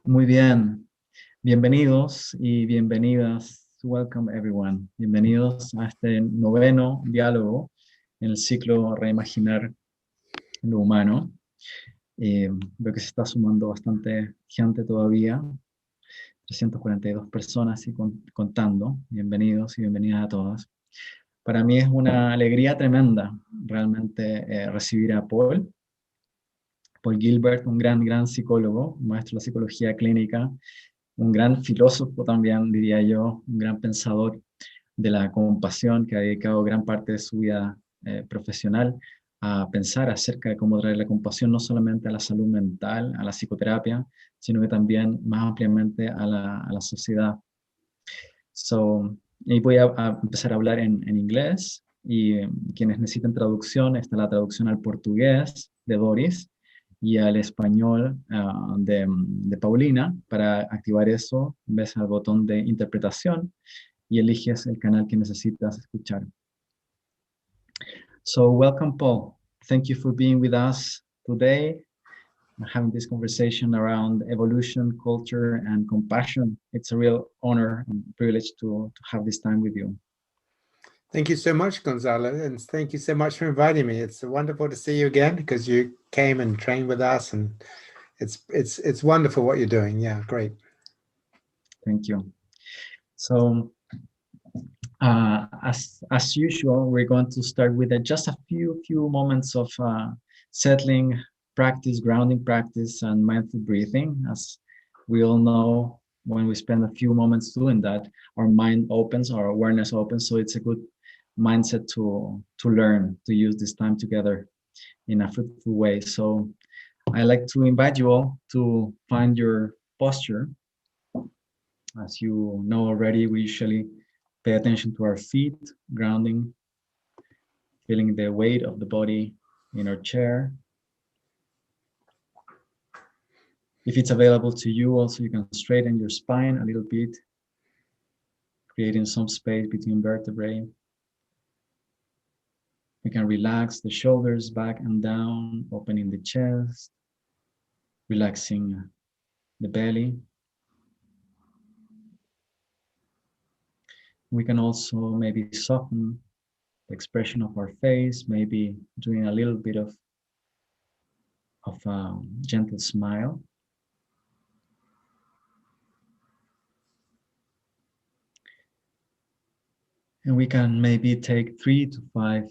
Muy bien, bienvenidos y bienvenidas. Welcome everyone. Bienvenidos a este noveno diálogo en el ciclo Reimaginar lo Humano. Veo que se está sumando bastante gente todavía, 342 personas y contando. Bienvenidos y bienvenidas a todas. Para mí es una alegría tremenda realmente recibir a Paul Gilbert, un gran psicólogo, maestro de la psicología clínica, un gran filósofo también, diría yo, un gran pensador de la compasión que ha dedicado gran parte de su vida profesional a pensar acerca de cómo traer la compasión no solamente a la salud mental, a la psicoterapia, sino que también más ampliamente a la sociedad. Y voy a empezar a hablar en inglés y quienes necesiten traducción, está la traducción al portugués de Doris y al español de Paulina. Para activar eso, ves al botón de interpretación y eliges el canal que necesitas escuchar. So welcome, Paul. Thank you for being with us today, having this conversation around evolution, culture, and compassion. It's a real honor and privilege to have this time with you. Thank you so much, Gonzalo, and thank you so much for inviting me. It's wonderful to see you again because you came and trained with us, and it's wonderful what you're doing. Yeah, great. Thank you. So, as usual, we're going to start with just a few moments of settling practice, grounding practice, and mindful breathing. As we all know, when we spend a few moments doing that, our mind opens, our awareness opens. So it's a good mindset to learn to use this time together in a fruitful way. So I like to invite you all to find your posture. As you know already, we usually pay attention to our feet, grounding, feeling the weight of the body in our chair. If it's available to you, also you can straighten your spine a little bit, creating some space between vertebrae. You can relax the shoulders back and down, opening the chest, relaxing the belly. We can also maybe soften the expression of our face, maybe doing a little bit of a gentle smile. And we can maybe take 3 to 5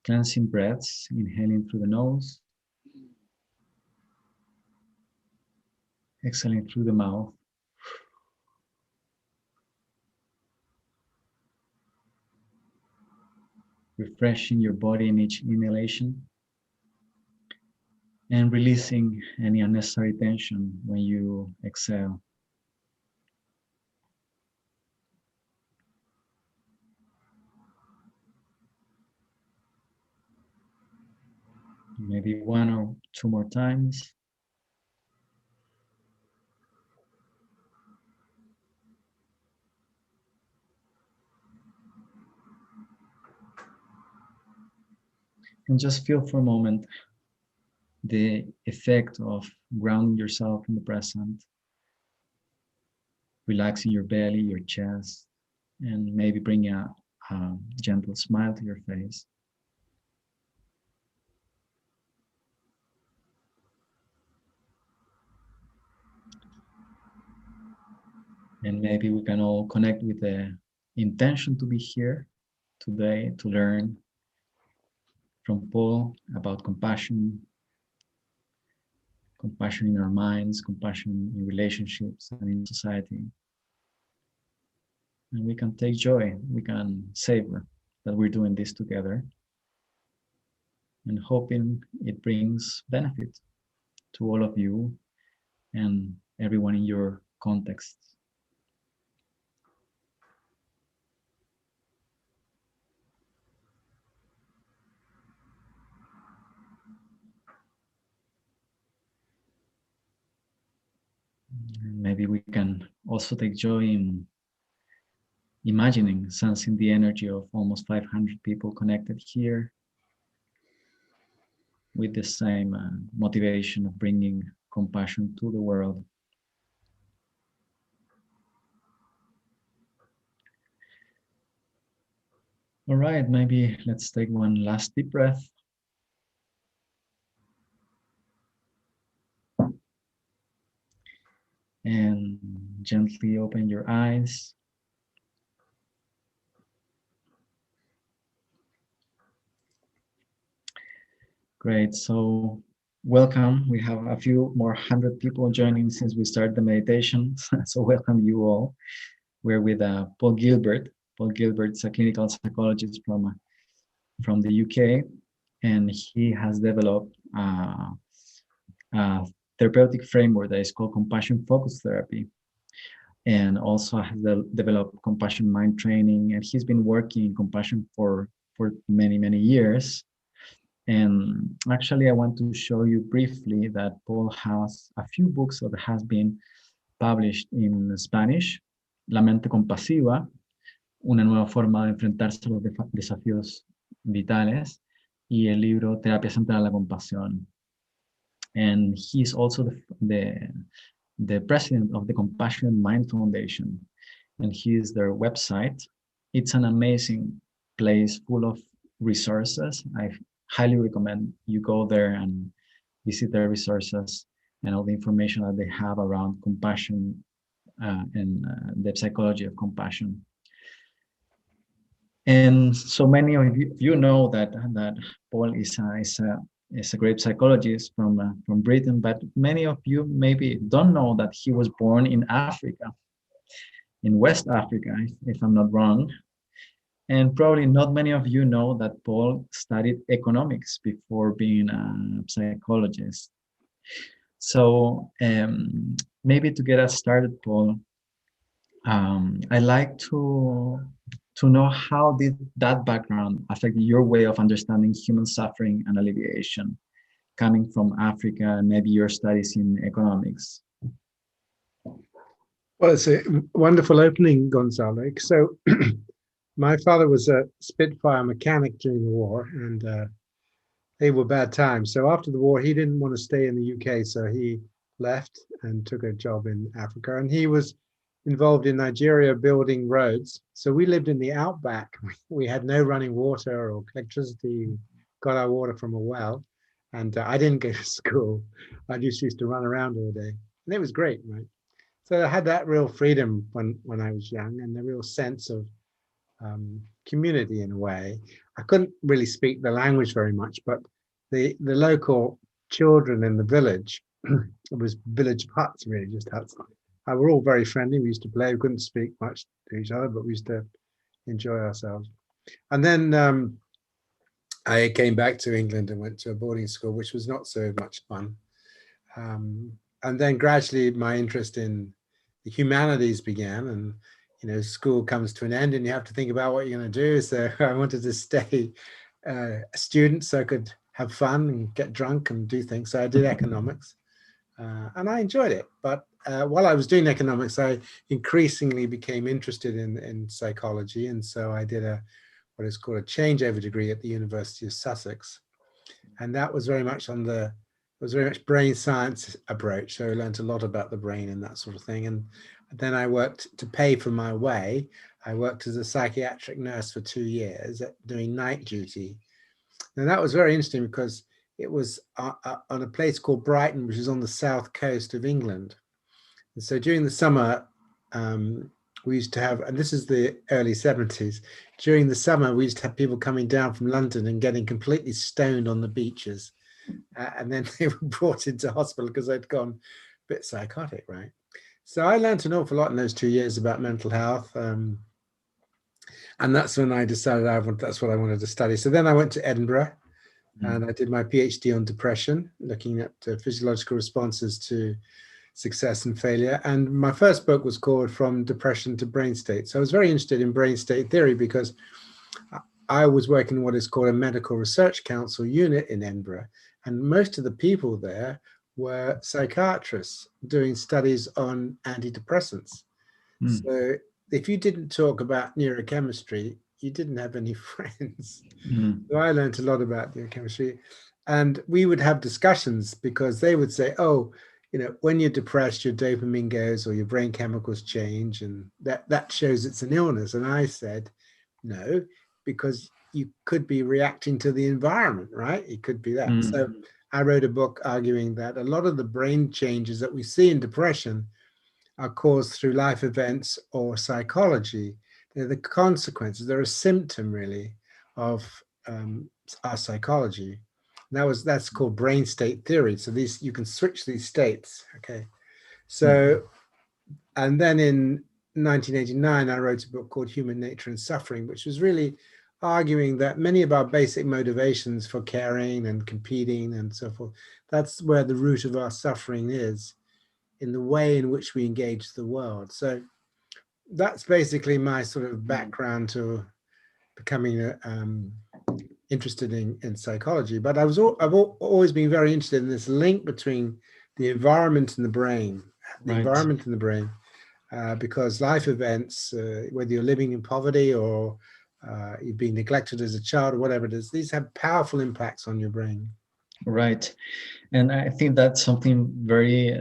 cleansing breaths, inhaling through the nose, exhaling through the mouth. Refreshing your body in each inhalation and releasing any unnecessary tension when you exhale. Maybe 1 or 2 more times. And just feel for a moment the effect of grounding yourself in the present, relaxing your belly, your chest, and maybe bring a gentle smile to your face. And maybe we can all connect with the intention to be here today to learn from Paul about compassion, compassion in our minds, compassion in relationships and in society. And we can take joy, we can savor that we're doing this together and hoping it brings benefit to all of you and everyone in your context. Maybe we can also take joy in imagining, sensing the energy of almost 500 people connected here with the same motivation of bringing compassion to the world. All right, maybe let's take one last deep breath. And gently open your eyes. Great, so welcome. We have a few more 100 people joining since we started the meditation. So welcome you all. We're with Paul Gilbert. Paul Gilbert's a clinical psychologist from the UK, and he has developed a therapeutic framework that is called compassion focused therapy, and also has developed compassion mind training. And he's been working in compassion for many years. And actually, I want to show you briefly that Paul has a few books that has been published in Spanish: La mente compasiva, una nueva forma de enfrentarse a los desafíos vitales, y el libro Terapia Central a la Compasión. And he's also the president of the Compassion Mind Foundation, and he's their website. It's an amazing place full of resources. I highly recommend you go there and visit their resources and all the information that they have around compassion and the psychology of compassion. And so many of you know that Paul is a great psychologist from Britain, but many of you maybe don't know that he was born in Africa, in West Africa, if I'm not wrong. And probably not many of you know that Paul studied economics before being a psychologist. So maybe to get us started, Paul, I'd like to know how did that background affect your way of understanding human suffering and alleviation, coming from Africa and maybe your studies in economics. Well, it's a wonderful opening, Gonzalo. So my father was a Spitfire mechanic during the war, and they were bad times. So after the war, he didn't want to stay in the UK, so he left and took a job in Africa. And he was involved in Nigeria building roads. So we lived in the outback. We had no running water or electricity. We got our water from a well. And I didn't go to school. I just used to run around all day. And it was great, right? So I had that real freedom when I was young, and the real sense of community in a way. I couldn't really speak the language very much, but the local children in the village, it was village huts, really, just huts. We're all very friendly. We used to play. We couldn't speak much to each other, but we used to enjoy ourselves. And then I came back to England and went to a boarding school, which was not so much fun. And then gradually my interest in the humanities began, and school comes to an end and you have to think about what you're going to do. So I wanted to stay a student so I could have fun and get drunk and do things. So I did economics and I enjoyed it. But while I was doing economics, I increasingly became interested in psychology. And so I did what is called a changeover degree at the University of Sussex. And that was very much brain science approach. So I learned a lot about the brain and that sort of thing. And then I worked to pay for my way. I worked as a psychiatric nurse for 2 years doing night duty. And that was very interesting because it was on a place called Brighton, which is on the south coast of England. And so during the summer, we used to have, and this is the early 70s, during the summer, we used to have people coming down from London and getting completely stoned on the beaches. And then they were brought into hospital because they'd gone a bit psychotic, right? So I learned an awful lot in those 2 years about mental health. And that's when I decided that's what I wanted to study. So then I went to Edinburgh and I did my PhD on depression, looking at physiological responses to success and failure. And my first book was called From Depression to Brain State. So I was very interested in brain state theory because I was working in what is called a medical research council unit in Edinburgh. And most of the people there were psychiatrists doing studies on antidepressants. So if you didn't talk about neurochemistry, you didn't have any friends. So I learned a lot about neurochemistry. And we would have discussions because they would say, oh, when you're depressed, your dopamine goes or your brain chemicals change, and that shows it's an illness. And I said, no, because you could be reacting to the environment, right? It could be that. Mm. So I wrote a book arguing that a lot of the brain changes that we see in depression are caused through life events or psychology. They're the consequences. They're a symptom, really, of our psychology. And that's called brain state theory. So you can switch these states. Okay. So, and then in 1989, I wrote a book called Human Nature and Suffering, which was really arguing that many of our basic motivations for caring and competing and so forth, that's where the root of our suffering is, in the way in which we engage the world. So that's basically my sort of background to becoming interested in psychology. But I've always been very interested in this link between the environment and the brain, because life events, whether you're living in poverty or you've been neglected as a child or whatever it is, these have powerful impacts on your brain. Right. And I think that's something very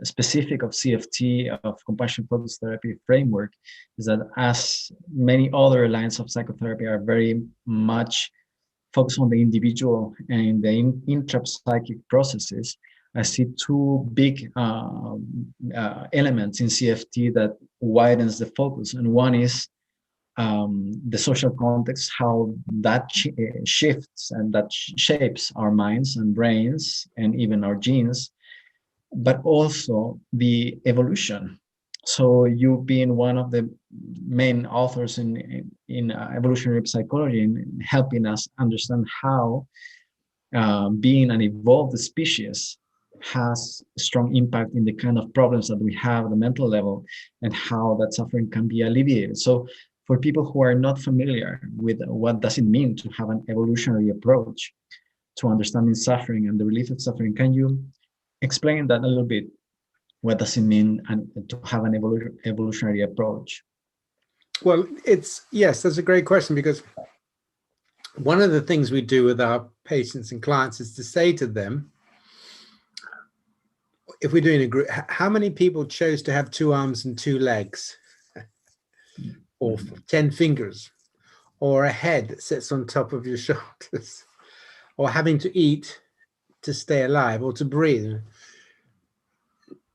specific of CFT, of compassion focused therapy framework, is that as many other lines of psychotherapy are very much focused on the individual and the intrapsychic processes, I see two big elements in CFT that widens the focus. And one is the social context, how that shifts and that shapes our minds and brains and even our genes, but also the evolution. So you being one of the main authors in evolutionary psychology and helping us understand how being an evolved species has a strong impact in the kind of problems that we have at the mental level and how that suffering can be alleviated. So for people who are not familiar with what does it mean to have an evolutionary approach to understanding suffering and the relief of suffering, can you explain that a little bit? What does it mean to have an evolutionary approach? Well, yes, that's a great question, because one of the things we do with our patients and clients is to say to them, if we're doing a group, how many people chose to have 2 arms and 2 legs, or 10 fingers, or a head that sits on top of your shoulders, or having to eat to stay alive or to breathe?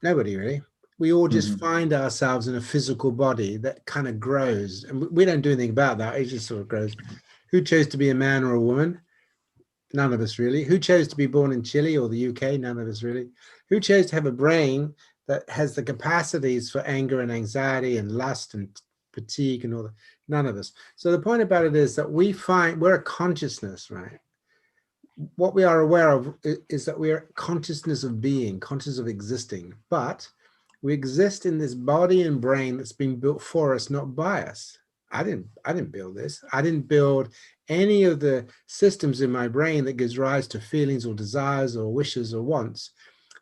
Nobody really. We all just find ourselves in a physical body that kind of grows, and we don't do anything about that. It just sort of grows. Who chose to be a man or a woman? None of us really. Who chose to be born in Chile or the UK? None of us really. Who chose to have a brain that has the capacities for anger and anxiety and lust and fatigue and all that? None of us. So the point about it is that we're a consciousness, right? What we are aware of is that we are consciousness of being, conscious of existing, but we exist in this body and brain that's been built for us, not by us. I didn't build this. I didn't build any of the systems in my brain that gives rise to feelings or desires or wishes or wants.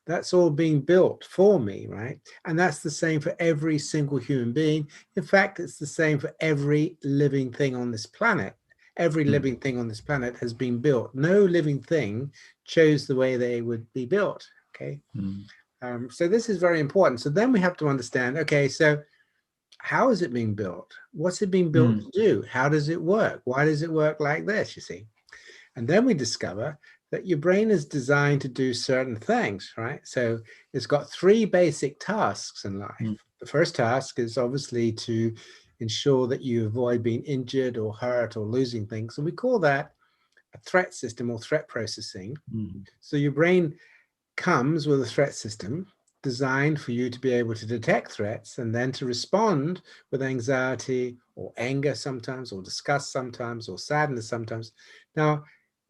That's all being built for me, right? And that's the same for every single human being. In fact, it's the same for every living thing on this planet. Every living thing on this planet has been built. No living thing chose the way they would be built, okay? So this is very important. So then we have to understand, okay, so how is it being built? What's it being built to do? How does it work? Why does it work like this, you see? And then we discover that your brain is designed to do certain things, right? So it's got 3 basic tasks in life. The first task is obviously to ensure that you avoid being injured or hurt or losing things. And we call that a threat system or threat processing. So your brain comes with a threat system designed for you to be able to detect threats and then to respond with anxiety or anger sometimes, or disgust sometimes, or sadness sometimes. Now,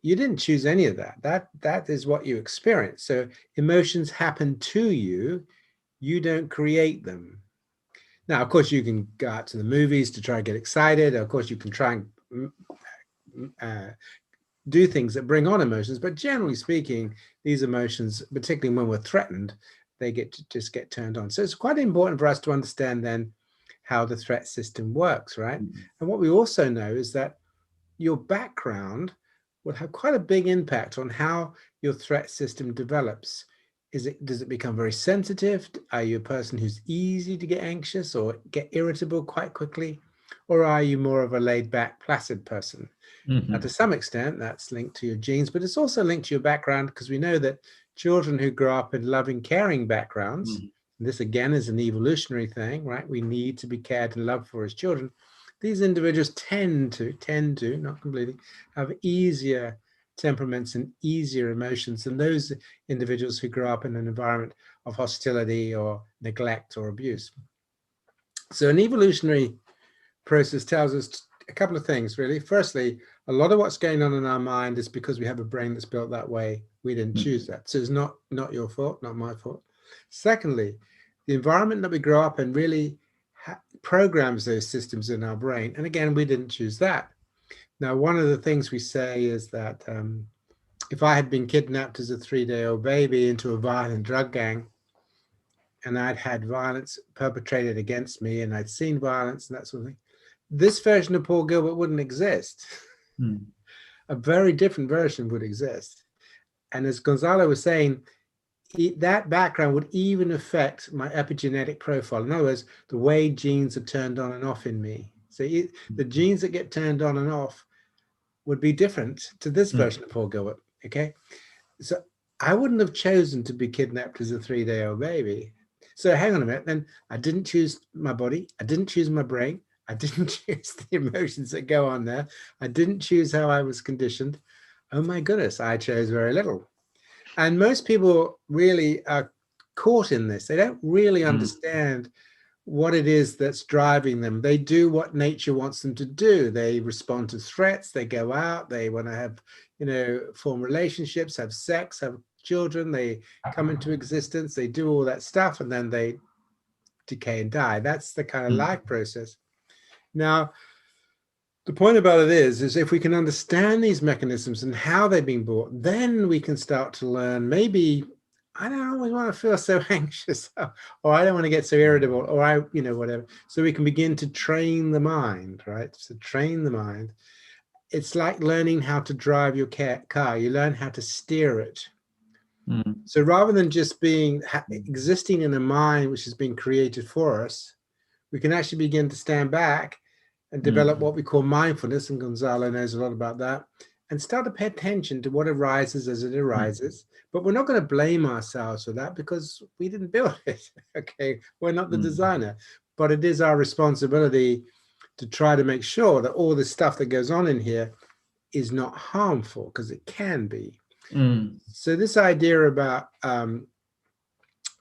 you didn't choose any of that. That is what you experience. So emotions happen to you. You don't create them. Now, of course, you can go out to the movies to try and get excited. Of course, you can try and do things that bring on emotions. But generally speaking, these emotions, particularly when we're threatened, they just get turned on. So it's quite important for us to understand then how the threat system works, right? And what we also know is that your background will have quite a big impact on how your threat system develops. Does it become very sensitive? Are you a person who's easy to get anxious or get irritable quite quickly? or are you more of a laid back, placid person? Now, Mhm. to some extent, that's linked to your genes, but it's also linked to your background, because we know that children who grow up in loving, caring backgrounds, Mhm. and this again is an evolutionary thing, right? We need to be cared and loved for as children. These individuals tend to, not completely, have easier temperaments and easier emotions than those individuals who grow up in an environment of hostility or neglect or abuse. So an evolutionary process tells us a couple of things, really. Firstly, a lot of what's going on in our mind is because we have a brain that's built that way. We didn't choose that. So it's not your fault, not my fault. Secondly, the environment that we grow up in really programs those systems in our brain. And again, we didn't choose that. Now, one of the things we say is that if I had been kidnapped as a 3-day-old baby into a violent drug gang, and I'd had violence perpetrated against me, and I'd seen violence and that sort of thing, this version of Paul Gilbert wouldn't exist. Mhm. A very different version would exist. And as Gonzalo was saying, that background would even affect my epigenetic profile. In other words, the way genes are turned on and off in me. So the genes that get turned on and off would be different to this version of Paul Gilbert. Okay. So I wouldn't have chosen to be kidnapped as a 3-day-old baby. So hang on a minute, then I didn't choose my body. I didn't choose my brain. I didn't choose the emotions that go on there. I didn't choose how I was conditioned. Oh my goodness, I chose very little. And most people really are caught in this. They don't really understand what it is that's driving them. They do what nature wants them to do. They respond to threats. They go out. They want to have, form relationships, have sex, have children. They come into existence. They do all that stuff, and then they decay and die. That's the kind of life process. Now, the point about it is if we can understand these mechanisms and how they've been brought, then we can start to learn, maybe I don't always want to feel so anxious, or I don't want to get so irritable, or whatever. So we can begin to train the mind, right? So train the mind. It's like learning how to drive your car. You learn how to steer it. So rather than just existing in a mind which has been created for us, we can actually begin to stand back and develop what we call mindfulness, and Gonzalo knows a lot about that, and start to pay attention to what arises as it arises. But we're not going to blame ourselves for that, because we didn't build it. Okay, we're not the designer, but it is our responsibility to try to make sure that all the stuff that goes on in here is not harmful, because it can be. So this idea about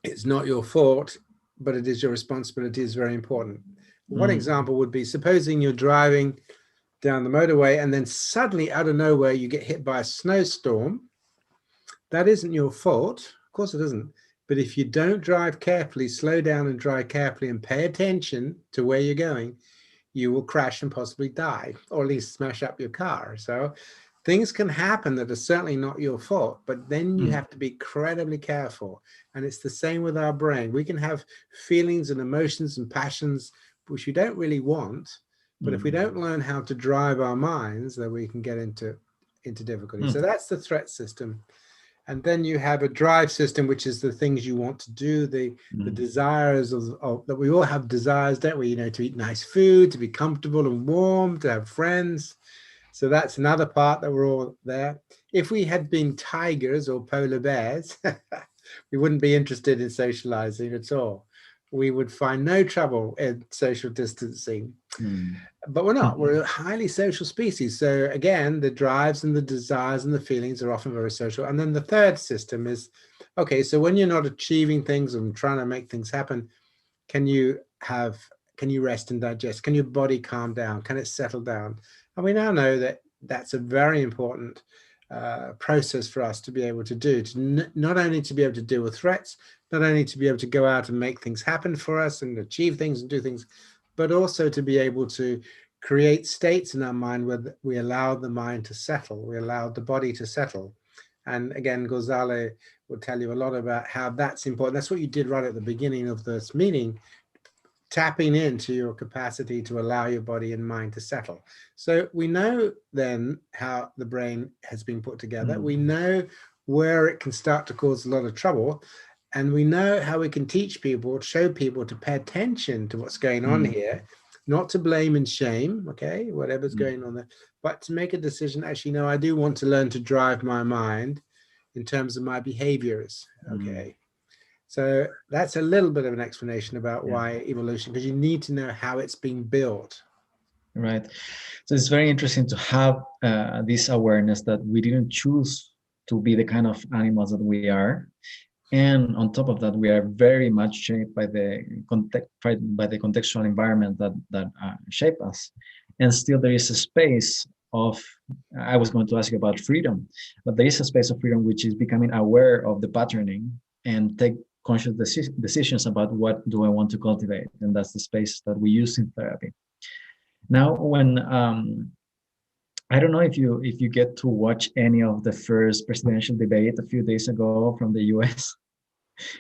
it's not your fault, but it is your responsibility is very important. One example would be, supposing you're driving down the motorway and then suddenly out of nowhere you get hit by a snowstorm. That isn't your fault. Of course it isn't. But if you don't drive carefully, slow down and drive carefully and pay attention to where you're going, you will crash and possibly die, or at least smash up your car. So things can happen that are certainly not your fault, but then you have to be incredibly careful. And it's the same with our brain. We can have feelings and emotions and passions which we don't really want, but if we don't learn how to drive our minds, then we can get into difficulty. So that's the threat system. And then you have a drive system, which is the things you want to do, the desires of that we all have desires, don't we? To eat nice food, to be comfortable and warm, to have friends. So that's another part that we're all there. If we had been tigers or polar bears, we wouldn't be interested in socializing at all. We would find no trouble in social distancing. But we're not. We're a highly social species. So again, the drives and the desires and the feelings are often very social. And then the third system is, okay, so when you're not achieving things and trying to make things happen, can you rest and digest? Can your body calm down? Can it settle down? And we now know that that's a very important process for us to be able to do, to not only to be able to deal with threats, not only to be able to go out and make things happen for us and achieve things and do things, but also to be able to create states in our mind where we allow the mind to settle, we allow the body to settle. And again, Gonzalo will tell you a lot about how that's important. That's what you did right at the beginning of this meeting, tapping into your capacity to allow your body and mind to settle. So we know then how the brain has been put together. We know where it can start to cause a lot of trouble. And we know how we can teach people, show people to pay attention to what's going on here, not to blame and shame, okay, whatever's going on there, but to make a decision, actually, no, I do want to learn to drive my mind in terms of my behaviors, okay. So that's a little bit of an explanation about why evolution, because you need to know how it's being built. Right. So it's very interesting to have this awareness that we didn't choose to be the kind of animals that we are. And on top of that, we are very much shaped by the contextual environment that shape us. And still there is a space of, I was going to ask you about freedom, but there is a space of freedom which is becoming aware of the patterning and take conscious decisions about what do I want to cultivate. And that's the space that we use in therapy. Now, when I don't know if you get to watch any of the first presidential debate a few days ago from the U.S.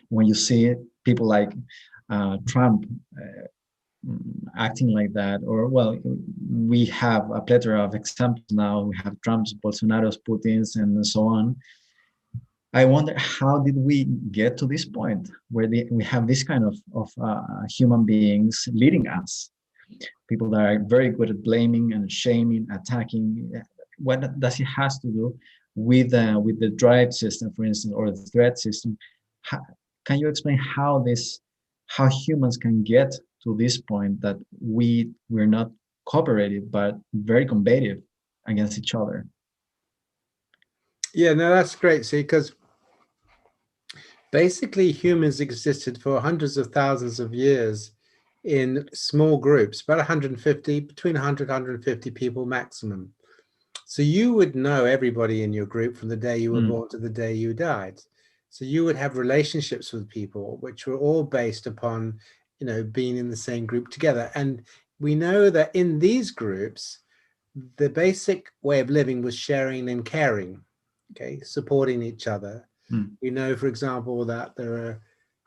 when you see people like Trump acting like that, or well, we have a plethora of examples now. We have Trump's, Bolsonaro's, Putin's, and so on. I wonder how did we get to this point where we have this kind of human beings leading us, people that are very good at blaming and shaming, attacking. What does it has to do with the drive system, for instance, or the threat system? Can you explain how humans can get to this point that we're not cooperative but very combative against each other? Yeah, no, that's great. See, because basically humans existed for hundreds of thousands of years in small groups, about 150, between 100 150 people maximum. So you would know everybody in your group from the day you were born to the day you died. So you would have relationships with people which were all based upon, you know, being in the same group together. And we know that in these groups, the basic way of living was sharing and caring, okay, supporting each other. We know, for example, that there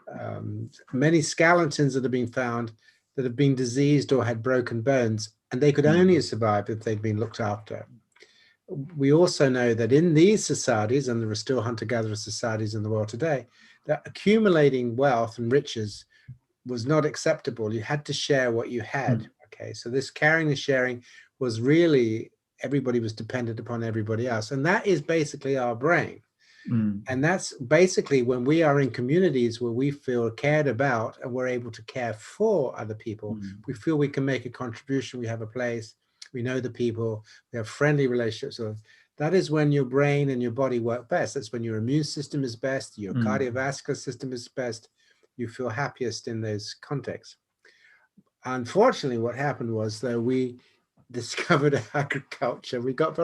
are many skeletons that have been found that have been diseased or had broken bones, and they could only have survived if they'd been looked after. We also know that in these societies, and there are still hunter-gatherer societies in the world today, that accumulating wealth and riches was not acceptable. You had to share what you had. Okay, so this caring and sharing was really, everybody was dependent upon everybody else. And that is basically our brain. And that's basically when we are in communities where we feel cared about and we're able to care for other people, we feel we can make a contribution, we have a place, we know the people, we have friendly relationships. So that is when your brain and your body work best. That's when your immune system is best, your cardiovascular system is best, you feel happiest in those contexts. Unfortunately, what happened was, though, we discovered agriculture. We got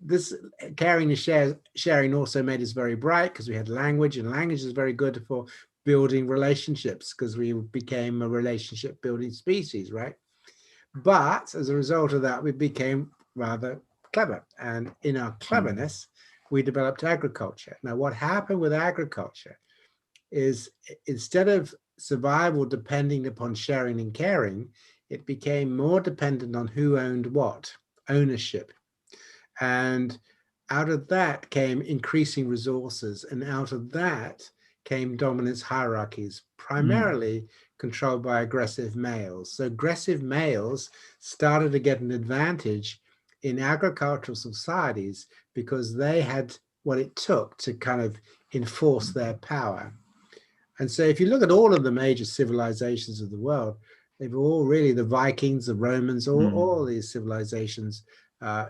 this caring and sharing also made us very bright because we had language, and language is very good for building relationships because we became a relationship building species, right? But as a result of that, we became rather clever. And in our cleverness, we developed agriculture. Now, what happened with agriculture is instead of survival depending upon sharing and caring, it became more dependent on who owned what, ownership. And out of that came increasing resources. And out of that came dominance hierarchies, primarily controlled by aggressive males. So aggressive males started to get an advantage in agricultural societies because they had what it took to kind of enforce their power. And so if you look at all of the major civilizations of the world, they've all really, the Vikings, the Romans, all these civilizations,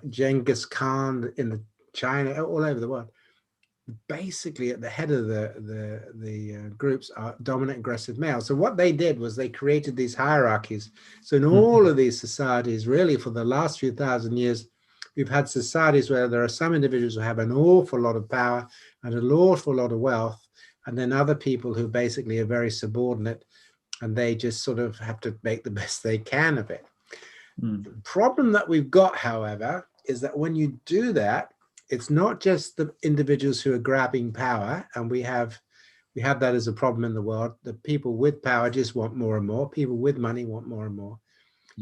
Genghis Khan in the China, all over the world, basically at the head of the groups are dominant aggressive males. So what they did was they created these hierarchies. So in all of these societies, really for the last few thousand years, we've had societies where there are some individuals who have an awful lot of power and an awful lot of wealth, and then other people who basically are very subordinate, and they just sort of have to make the best they can of it. The problem that we've got, however, is that when you do that, it's not just the individuals who are grabbing power, and we have that as a problem in the world. The people with power just want more and more. People with money want more and more.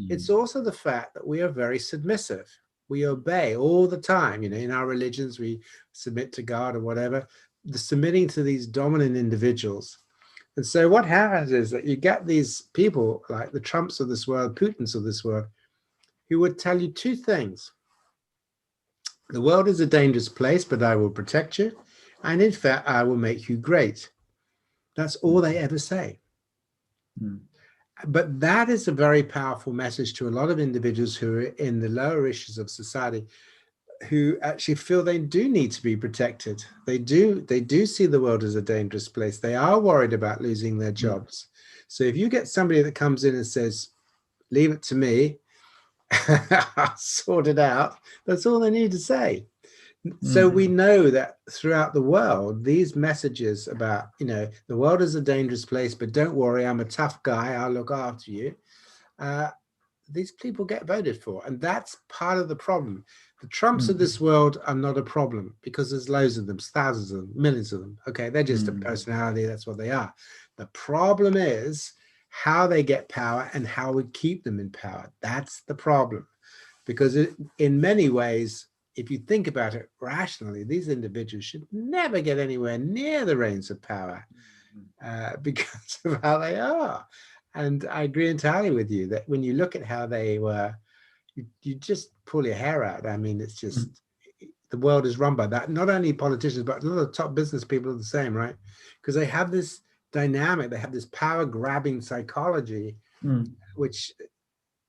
It's also the fact that we are very submissive. We obey all the time. You know, in our religions, we submit to God or whatever. The submitting to these dominant individuals And so what happens is that you get these people like the Trumps of this world, Putins of this world, who would tell you two things. The world is a dangerous place, but I will protect you. And in fact, I will make you great. That's all they ever say. Mm. But that is a very powerful message to a lot of individuals who are in the lower issues of society, who actually feel they do need to be protected. They do see the world as a dangerous place. They are worried about losing their jobs. So if you get somebody that comes in and says, leave it to me, I'll sort it out, that's all they need to say. So we know that throughout the world, these messages about, the world is a dangerous place, but don't worry, I'm a tough guy, I'll look after you. These people get voted for. And that's part of the problem. The Trumps of this world are not a problem because there's loads of them, thousands of them, millions of them. Okay, they're just a personality. That's what they are. The problem is how they get power and how we keep them in power. That's the problem. Because in many ways, if you think about it rationally, these individuals should never get anywhere near the reins of power because of how they are. And I agree entirely with you that when you look at how they were, you just pull your hair out. I mean, it's just, the world is run by that. Not only politicians, but a lot of top business people are the same, right? Because they have this dynamic, they have this power-grabbing psychology, which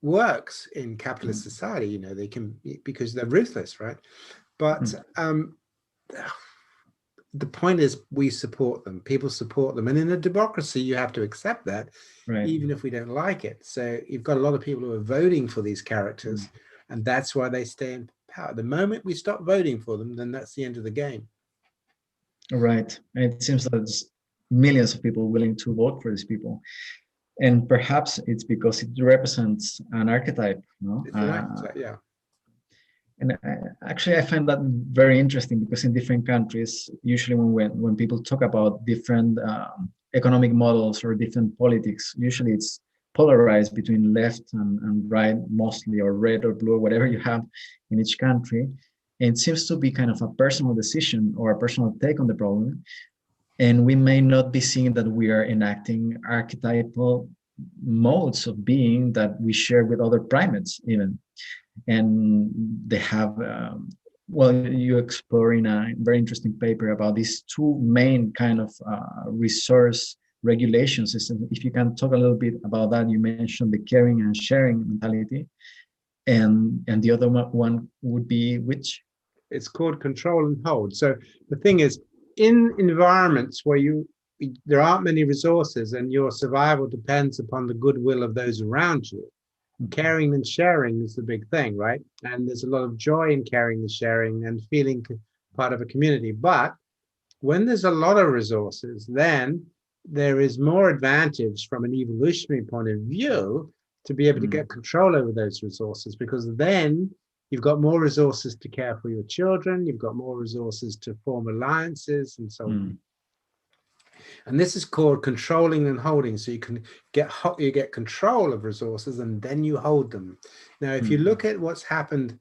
works in capitalist society. They can, because they're ruthless, right? But the point is we support them, people support them, and in a democracy you have to accept that, even if we don't like it. So you've got a lot of people who are voting for these characters, and that's why they stay in power. The moment we stop voting for them, then that's the end of the game. Right. And it seems that there's millions of people willing to vote for these people, and perhaps it's because it represents an archetype, It's an archetype, yeah. And actually, I find that very interesting because in different countries, usually when people talk about different economic models or different politics, usually it's polarized between left and right mostly, or red or blue, or whatever you have in each country. And it seems to be kind of a personal decision or a personal take on the problem. And we may not be seeing that we are enacting archetypal modes of being that we share with other primates even. And they have, well, you explore in a very interesting paper about these two main kind of resource regulation systems. If you can talk a little bit about that, you mentioned the caring and sharing mentality, and the other one would be which? It's called control and hold. So the thing is, in environments where there aren't many resources and your survival depends upon the goodwill of those around you, caring and sharing is the big thing, right? And there's a lot of joy in caring and sharing and feeling part of a community. But when there's a lot of resources, then there is more advantage from an evolutionary point of view to be able to get control over those resources, because then you've got more resources to care for your children, you've got more resources to form alliances and so on. And this is called controlling and holding. So you can get control of resources and then you hold them. Now, if you look at what's happened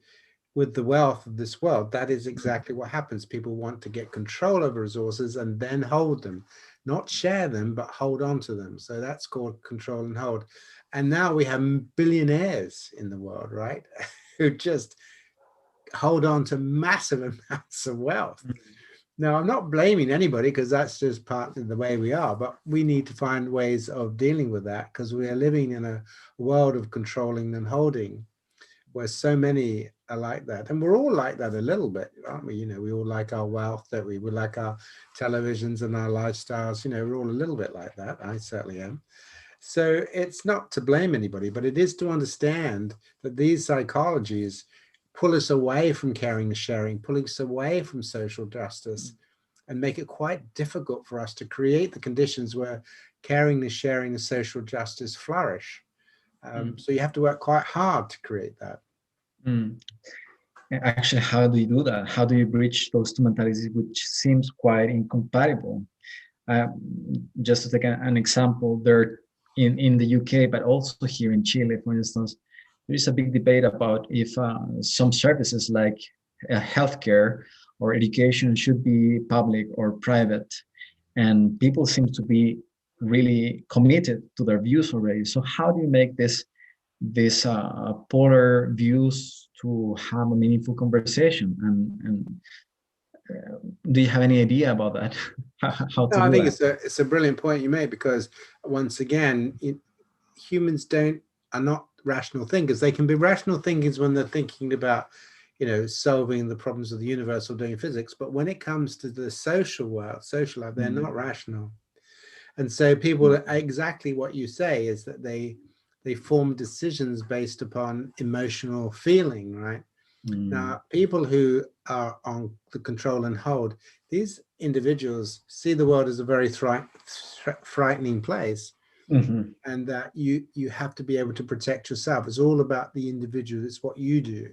with the wealth of this world, that is exactly what happens. People want to get control over resources and then hold them, not share them, but hold on to them. So that's called control and hold. And now we have billionaires in the world, right? Who just hold on to massive amounts of wealth. Now, I'm not blaming anybody because that's just part of the way we are, but we need to find ways of dealing with that because we are living in a world of controlling and holding where so many are like that. And we're all like that a little bit, aren't we? We all like our wealth, that we like our televisions and our lifestyles. We're all a little bit like that. I certainly am. So it's not to blame anybody, but it is to understand that these psychologies pull us away from caring and sharing, pulling us away from social justice, and make it quite difficult for us to create the conditions where caring and sharing and social justice flourish. So you have to work quite hard to create that. Actually, how do you do that? How do you bridge those two mentalities, which seems quite incompatible? Just to take an example, there in the UK, but also here in Chile, for instance, there is a big debate about if some services like healthcare or education should be public or private. And people seem to be really committed to their views already. So how do you make this polar views to have a meaningful conversation? And do you have any idea about that? How to No, I do think that? it's a brilliant point you made, because once again, humans are not rational thinkers. They can be rational thinkers when they're thinking about, solving the problems of the universe or doing physics. But when it comes to the social world, social life, they're not rational. And so people, exactly what you say is that they form decisions based upon emotional feeling, right? Now, people who are on the control and hold, these individuals see the world as a very frightening place, and that you have to be able to protect yourself. It's all about the individual. It's what you do.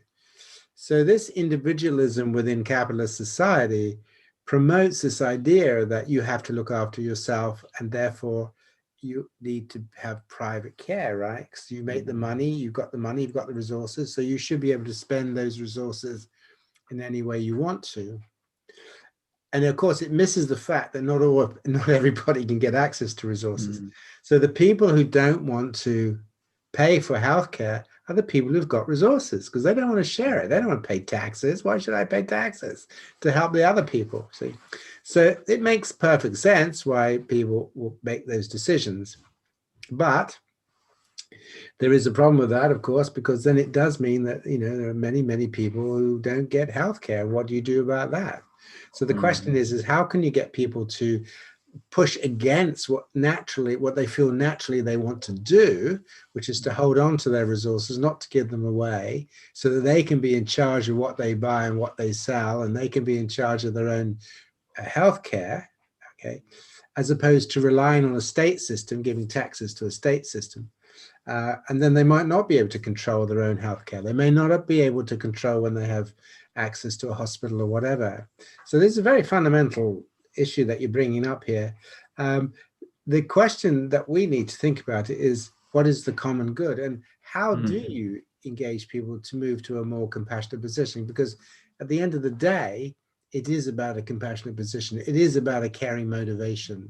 So this individualism within capitalist society promotes this idea that you have to look after yourself, and therefore you need to have private care, right? Because you make the money, you've got the resources, so you should be able to spend those resources in any way you want to. And of course, it misses the fact that not everybody can get access to resources. So the people who don't want to pay for healthcare are the people who've got resources, because they don't want to share it. They don't want to pay taxes. Why should I pay taxes to help the other people? See, so it makes perfect sense why people will make those decisions. But there is a problem with that, of course, because then it does mean that, there are many, many people who don't get healthcare. What do you do about that? So the question is how can you get people to push against what they feel naturally they want to do, which is to hold on to their resources, not to give them away, so that they can be in charge of what they buy and what they sell, and they can be in charge of their own healthcare, okay, as opposed to relying on a state system, giving taxes to a state system. And then they might not be able to control their own healthcare. They may not be able to control when they have access to a hospital or whatever. So this is a very fundamental issue that you're bringing up here. The question that we need to think about is, what is the common good, and how do you engage people to move to a more compassionate position? Because at the end of the day, it is about a compassionate position. It is about a caring motivation.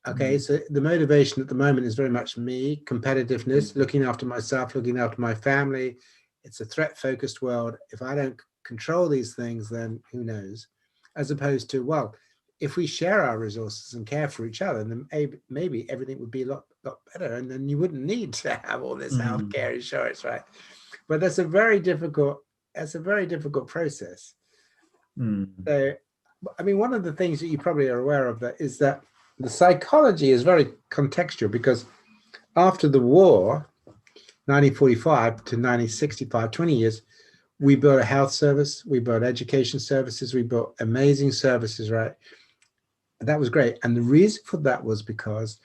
Okay, so the motivation at the moment is very much me, competitiveness, looking after myself, looking after my family. It's a threat-focused world. If I don't control these things, then who knows? As opposed to, well, if we share our resources and care for each other, then maybe everything would be a lot better, and then you wouldn't need to have all this healthcare insurance, right? But that's a very difficult process. So, I mean, one of the things that you probably are aware of that is that the psychology is very contextual, because after the war, 1945 to 1965, 20 years, we built a health service, we built education services, we built amazing services, right? That was great. And the reason for that was because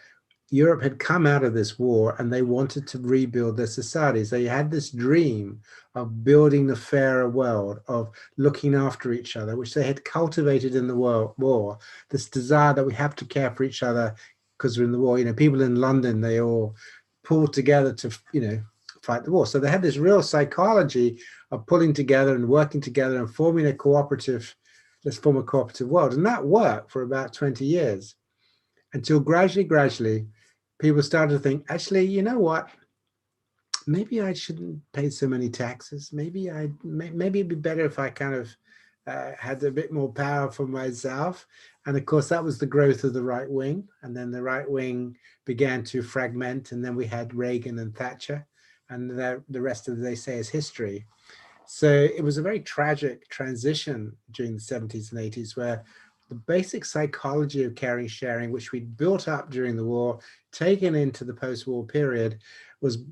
Europe had come out of this war and they wanted to rebuild their societies. They had this dream of building a fairer world, of looking after each other, which they had cultivated in the war. This desire that we have to care for each other because we're in the war. People in London, they all pulled together to, fight the war. So they had this real psychology of pulling together and working together and forming a cooperative, let's form a cooperative world. And that worked for about 20 years until gradually, people started to think, actually, you know what? Maybe I shouldn't pay so many taxes. Maybe it'd be better if I kind of had a bit more power for myself. And of course, that was the growth of the right wing. And then the right wing began to fragment. And then we had Reagan and Thatcher. And the rest of, they say, is history. So it was a very tragic transition during the 70s and 80s, where the basic psychology of caring, sharing, which we'd built up during the war, taken into the post-war period, was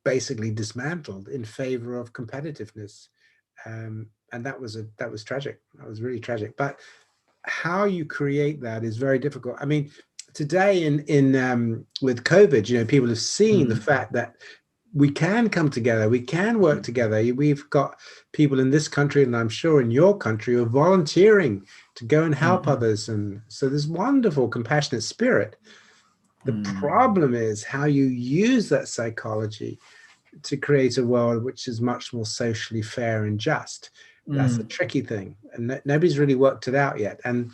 basically dismantled in favor of competitiveness. And that was tragic. That was really tragic. But how you create that is very difficult. I mean, today with COVID, people have seen the fact that we can come together, we can work together. We've got people in this country, and I'm sure in your country, who are volunteering to go and help others. And so there's wonderful, compassionate spirit. The problem is how you use that psychology to create a world which is much more socially fair and just. That's a tricky thing, and nobody's really worked it out yet. And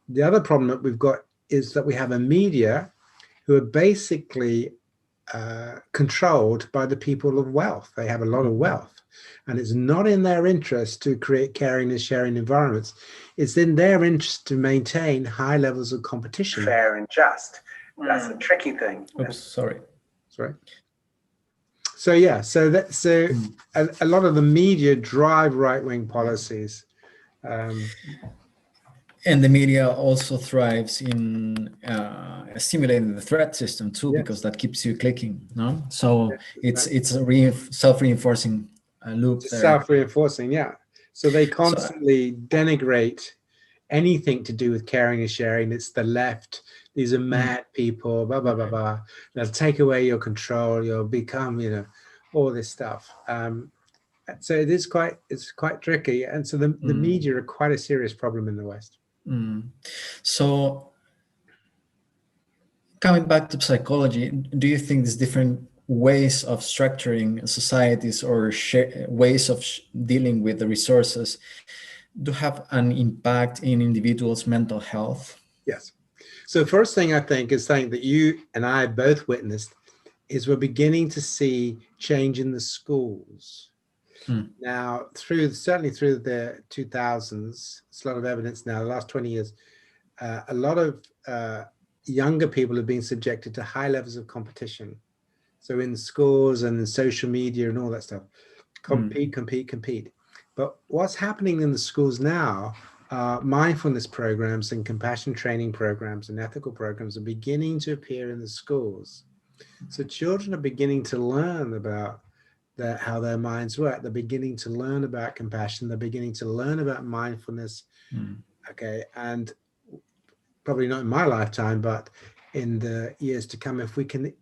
the other problem that we've got is that we have a media who are basically controlled by the people of wealth. They have a lot of wealth, and it's not in their interest to create caring and sharing environments. It's in their interest to maintain high levels of competition. Fair and just. That's a tricky thing. Oops, sorry. So yeah, a lot of the media drive right-wing policies. And the media also thrives in stimulating the threat system too, because that keeps you clicking. No, so it's a self-reinforcing loop. Self-reinforcing, yeah. So they constantly denigrate anything to do with caring and sharing. It's the left. These are mad people. Blah blah blah blah. They'll take away your control. You'll become, all this stuff. So it's quite tricky, and so the media are quite a serious problem in the West. So coming back to psychology, do you think there's different ways of structuring societies or ways of dealing with the resources do have an impact in individuals' mental health? Yes. So first thing I think is something that you and I both witnessed is we're beginning to see change in the schools. Now, certainly through the 2000s, it's a lot of evidence now, the last 20 years, a lot of younger people have been subjected to high levels of competition. So in schools and in social media and all that stuff, compete. But what's happening in the schools now, mindfulness programs and compassion training programs and ethical programs are beginning to appear in the schools. So children are beginning to learn about how their minds work. They're beginning to learn about compassion. They're beginning to learn about mindfulness. Okay, and probably not in my lifetime, but in the years to come, if we can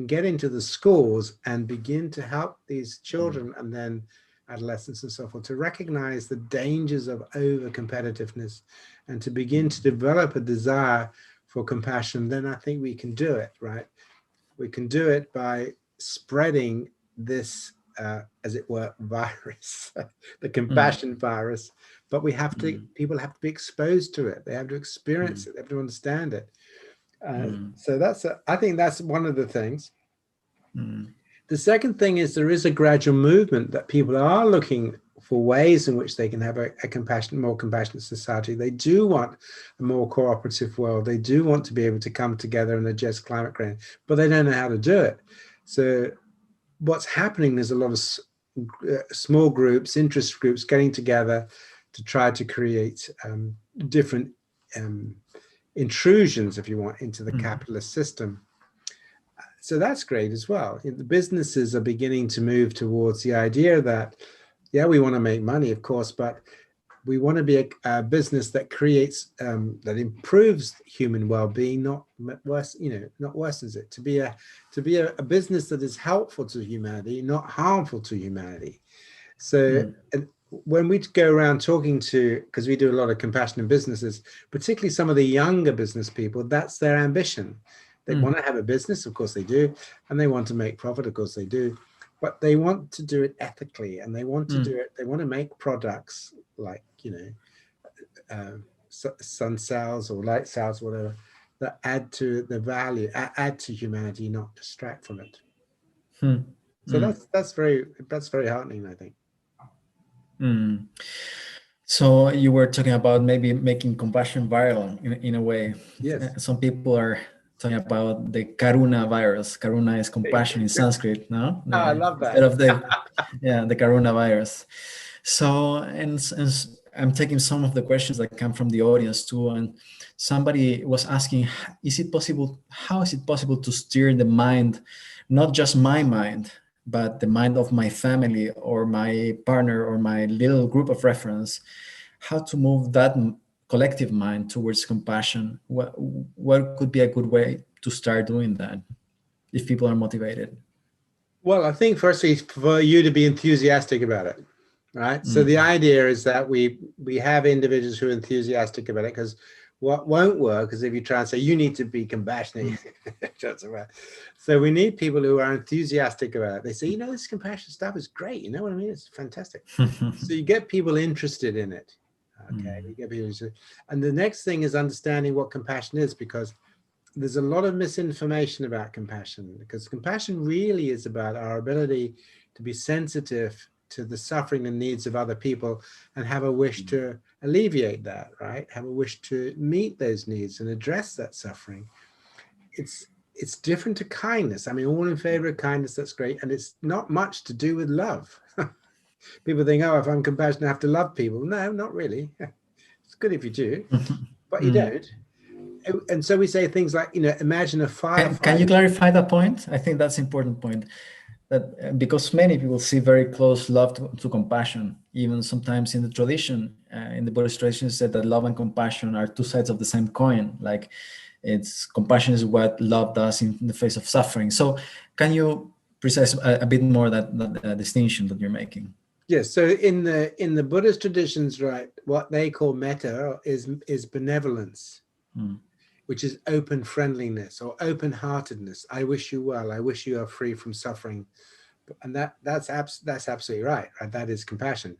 get into the schools and begin to help these children and then adolescents and so forth to recognize the dangers of over competitiveness and to begin to develop a desire for compassion, then I think we can do it, right? We can do it by spreading this, as it were, virus, the compassion virus. But we have to, people have to be exposed to it. They have to experience it. They have to understand it. So I think that's one of the things. The second thing is there is a gradual movement that people are looking for ways in which they can have a more compassionate society. They do want a more cooperative world. They do want to be able to come together and address climate change, but they don't know how to do it. So what's happening is a lot of small groups, interest groups getting together to try to create different intrusions, if you want, into the capitalist system. So that's great as well. The businesses are beginning to move towards the idea that, yeah, we want to make money, of course, but we want to be a business that creates, that improves human well-being, not worsens it. To be a business that is helpful to humanity, not harmful to humanity. So when we go around talking to, because we do a lot of compassion in businesses, particularly some of the younger business people, that's their ambition. They want to have a business, of course they do, and they want to make profit, of course they do, but they want to do it ethically, and they want to do it, they want to make products like, sun cells or light cells, whatever, that add to the value, add to humanity, not distract from it. So that's very heartening, I think. So you were talking about maybe making compassion viral in a way. Yes. Some people are talking about the Karuna virus. Karuna is compassion in Sanskrit, no? I love that. Instead of the Karuna virus. So, and I'm taking some of the questions that come from the audience too. And somebody was asking, how is it possible to steer the mind, not just my mind, but the mind of my family or my partner or my little group of reference, how to move that collective mind towards compassion? What could be a good way to start doing that if people are motivated? Well, I think firstly for you to be enthusiastic about it, right? So the idea is that we have individuals who are enthusiastic about it, because what won't work is if you try and say you need to be compassionate. So we need people who are enthusiastic about it. They say, this compassion stuff is great. You know what I mean? It's fantastic. So you get people interested in it. Okay, you get people interested. And the next thing is understanding what compassion is, because there's a lot of misinformation about compassion, because compassion really is about our ability to be sensitive to the suffering and needs of other people and have a wish to alleviate that, right? Have a wish to meet those needs and address that suffering. It's different to kindness. I mean, all in favor of kindness, that's great. And it's not much to do with love. People think, oh, if I'm compassionate, I have to love people. No, not really. It's good if you do, but you don't. And so we say things like, imagine a firefighter. Can you clarify that point? I think that's an important point. That because many people see very close love to compassion, even sometimes in the tradition, in the Buddhist tradition, said that love and compassion are two sides of the same coin. Like, it's compassion is what love does in the face of suffering. So, can you precise a bit more that distinction that you're making? Yes. So in the Buddhist traditions, right, what they call metta is benevolence, which is open friendliness or open-heartedness. I wish you well. I wish you are free from suffering. And that's absolutely right. That is compassion.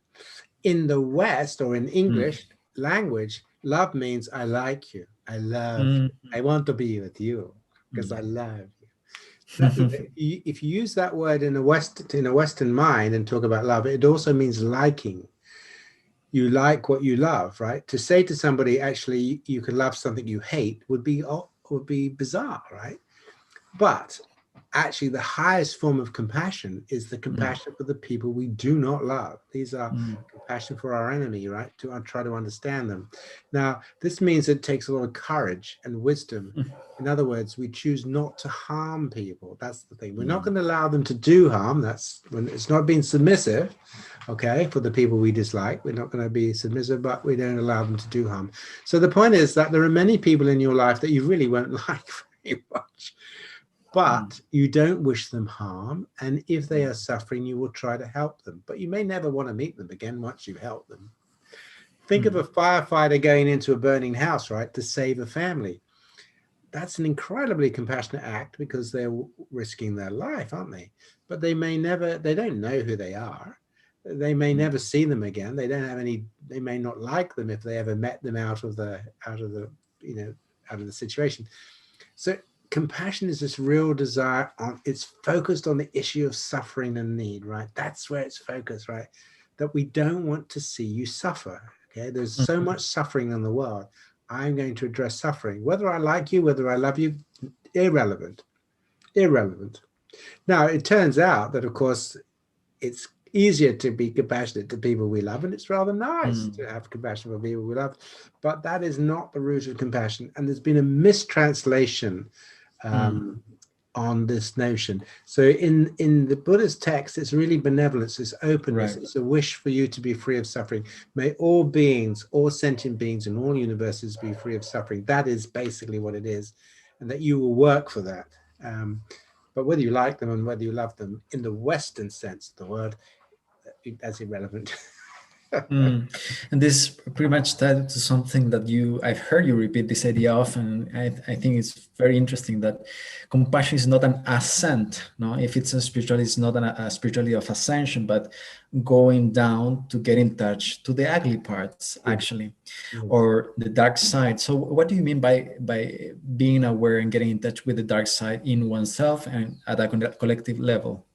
In the West, or in English language, love means I like you. I love you. I want to be with you because I love you. If you use that word in a Western mind and talk about love, it also means liking. You like what you love, right? To say to somebody, actually, you can love something you hate would be bizarre, right? But actually, the highest form of compassion is the compassion for the people we do not love. These are compassion for our enemy, right? To try to understand them. Now, this means it takes a lot of courage and wisdom. In other words, we choose not to harm people. That's the thing. We're not going to allow them to do harm. That's when it's not being submissive, okay, for the people we dislike. We're not going to be submissive, but we don't allow them to do harm. So the point is that there are many people in your life that you really won't like very much, but you don't wish them harm. And if they are suffering, you will try to help them. But you may never want to meet them again once you've helped them. Think of a firefighter going into a burning house, right, to save a family. That's an incredibly compassionate act because they're risking their life, aren't they? But they don't know who they are. They may never see them again. They may not like them if they ever met them out of the situation. So compassion is this real desire it's focused on the issue of suffering and need, right? That's where it's focused, right? That we don't want to see you suffer. Okay, there's so much suffering in the world. I'm going to address suffering. Whether I like you, whether I love you, irrelevant. Now, it turns out that, of course, it's easier to be compassionate to people we love, and it's rather nice to have compassion for people we love, but that is not the root of compassion. And there's been a mistranslation on this notion. So in the Buddhist text, it's really benevolence, it's openness, it's a wish for you to be free of suffering. May all beings, all sentient beings in all universes be free of suffering. That is basically what it is, and that you will work for that. But whether you like them and whether you love them, in the Western sense of the word, that's irrelevant. And this pretty much tied to something that I've heard you repeat this idea often. I think it's very interesting that compassion is not an ascent. No, if it's a spirituality, it's not a spirituality of ascension, but going down to get in touch to the ugly parts, actually, or the dark side. So what do you mean by being aware and getting in touch with the dark side in oneself and at a collective level?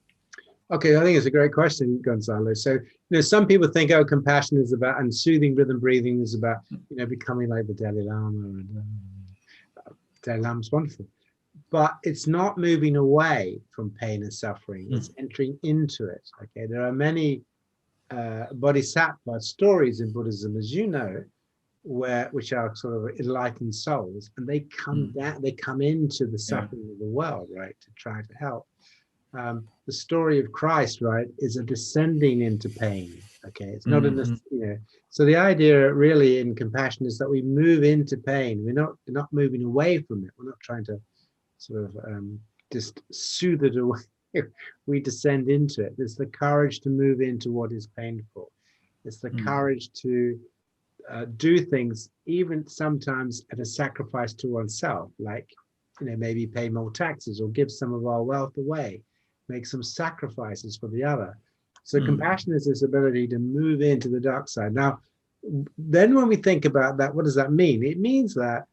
Okay, I think it's a great question, Gonzalo. So, some people think, compassion is about, and soothing rhythm breathing is about, becoming like the Dalai Lama. Dalai Lama's wonderful. But it's not moving away from pain and suffering. It's entering into it. Okay, there are many bodhisattva stories in Buddhism, as you know, which are sort of enlightened souls, and they come down, they come into the suffering of the world, right, to try to help. The story of Christ, right, is a descending into pain. Okay, it's not So the idea really in compassion is that we move into pain. We're not moving away from it. We're not trying to sort of just soothe it away. We descend into it. It's the courage to move into what is painful. It's the courage to do things, even sometimes at a sacrifice to oneself, like maybe pay more taxes or give some of our wealth away. Make some sacrifices for the other. So compassion is this ability to move into the dark side. Now, then when we think about that, what does that mean? It means that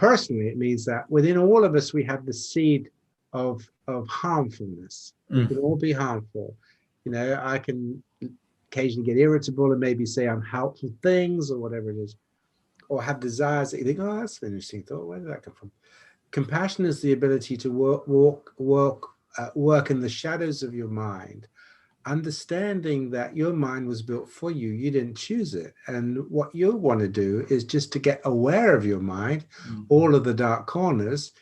personally, it means that within all of us, we have the seed of harmfulness. We can all be harmful. You know, I can occasionally get irritable and maybe say unhelpful things or whatever it is, or have desires that you think, oh, that's an interesting thought. Where did that come from? Compassion is the ability to work in the shadows of your mind, understanding that your mind was built for you. You didn't choose it. And what you want to do is just to get aware of your mind, all of the dark corners,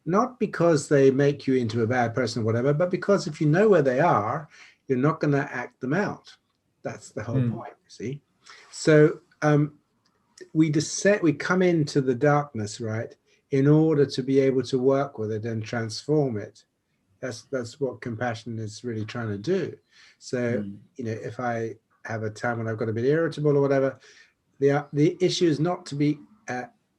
not because they make you into a bad person or whatever, but because if you know where they are, you're not going to act them out. That's the whole point, you see. So we come into the darkness, right, in order to be able to work with it and transform it. That's what compassion is really trying to do. So, you know, if I have a time when I've got a bit irritable or whatever, the issue is not to be